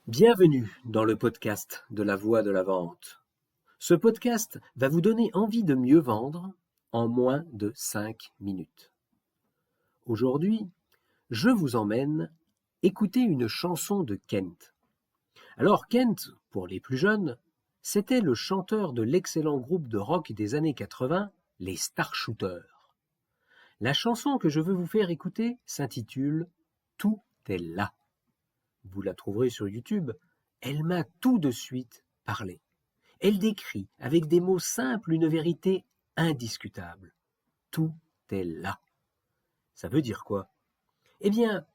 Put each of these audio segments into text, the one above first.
Bienvenue dans le podcast de la Voix de la Vente. Ce podcast va vous donner envie de mieux vendre en moins de 5 minutes. Aujourd'hui, je vous emmène écouter une chanson de Kent. Alors Kent, pour les plus jeunes, c'était le chanteur de l'excellent groupe de rock des années 80, les Starshooters. La chanson que je veux vous faire écouter s'intitule « Tout est là ». Vous la trouverez sur YouTube, elle m'a tout de suite parlé. Elle décrit avec des mots simples une vérité indiscutable. Tout est là. Ça veut dire quoi? Eh bien,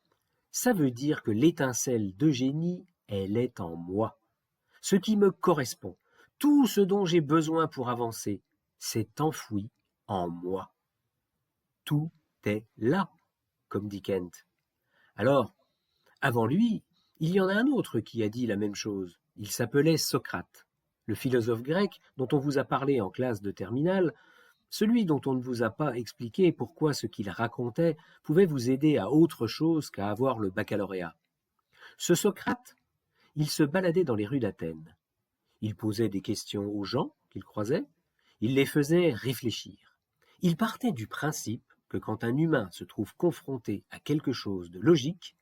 ça veut dire que l'étincelle de génie, elle est en moi. Ce qui me correspond, tout ce dont j'ai besoin pour avancer, c'est enfoui en moi. Tout est là, comme dit Kent. Alors, avant lui, il y en a un autre qui a dit la même chose. Il s'appelait Socrate, le philosophe grec dont on vous a parlé en classe de terminale, celui dont on ne vous a pas expliqué pourquoi ce qu'il racontait pouvait vous aider à autre chose qu'à avoir le baccalauréat. Ce Socrate, il se baladait dans les rues d'Athènes. Il posait des questions aux gens qu'il croisait, il les faisait réfléchir. Il partait du principe que quand un humain se trouve confronté à quelque chose de logique,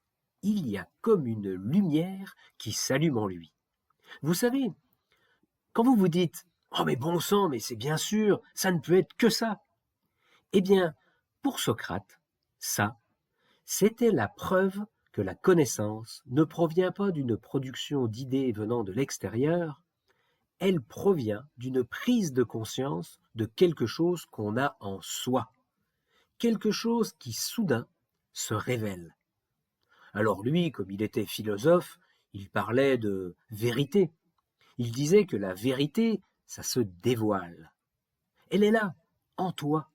il y a comme une lumière qui s'allume en lui. Vous savez, quand vous vous dites « Oh mais bon sang, mais c'est bien sûr, ça ne peut être que ça !» Eh bien, pour Socrate, ça, c'était la preuve que la connaissance ne provient pas d'une production d'idées venant de l'extérieur, elle provient d'une prise de conscience de quelque chose qu'on a en soi, quelque chose qui soudain se révèle. Alors lui, comme il était philosophe, il parlait de vérité. Il disait que la vérité, ça se dévoile. Elle est là, en toi.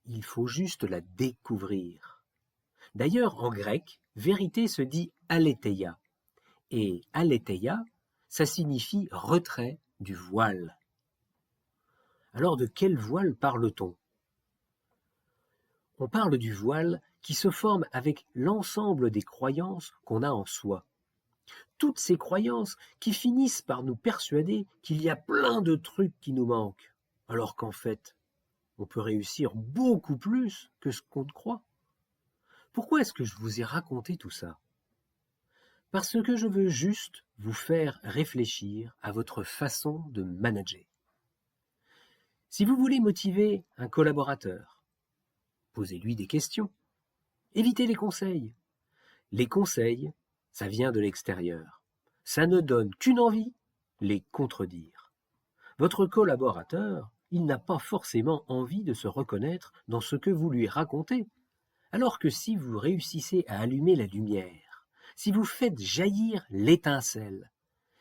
Il faut juste la découvrir. D'ailleurs, en grec, vérité se dit aletheia. Et aletheia, ça signifie retrait du voile. Alors de quel voile parle-t-on? On parle du voile qui se forme avec l'ensemble des croyances qu'on a en soi. Toutes ces croyances qui finissent par nous persuader qu'il y a plein de trucs qui nous manquent, alors qu'en fait, on peut réussir beaucoup plus que ce qu'on croit. Pourquoi est-ce que je vous ai raconté tout ça? Parce que je veux juste vous faire réfléchir à votre façon de manager. Si vous voulez motiver un collaborateur, posez-lui des questions. Évitez les conseils. Les conseils, ça vient de l'extérieur. Ça ne donne qu'une envie, les contredire. Votre collaborateur, il n'a pas forcément envie de se reconnaître dans ce que vous lui racontez. Alors que si vous réussissez à allumer la lumière, si vous faites jaillir l'étincelle,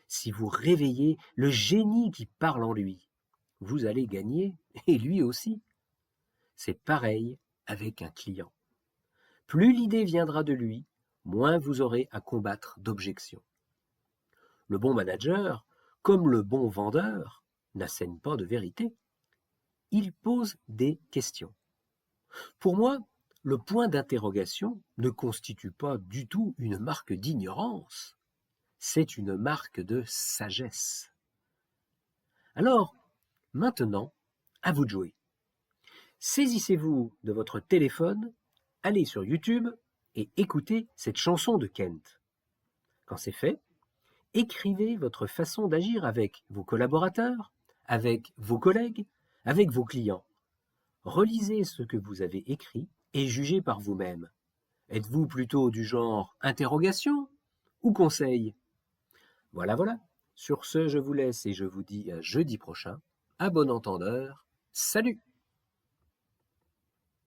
si vous réveillez le génie qui parle en lui, vous allez gagner, et lui aussi. C'est pareil avec un client. Plus l'idée viendra de lui, moins vous aurez à combattre d'objections. Le bon manager, comme le bon vendeur, n'assène pas de vérité. Il pose des questions. Pour moi, le point d'interrogation ne constitue pas du tout une marque d'ignorance, c'est une marque de sagesse. Alors, maintenant, à vous de jouer. Saisissez-vous de votre téléphone, allez sur YouTube et écoutez cette chanson de Kent. Quand c'est fait, écrivez votre façon d'agir avec vos collaborateurs, avec vos collègues, avec vos clients. Relisez ce que vous avez écrit et jugez par vous-même. Êtes-vous plutôt du genre interrogation ou conseil? Voilà. Sur ce, je vous laisse et je vous dis à jeudi prochain. À bon entendeur. Salut!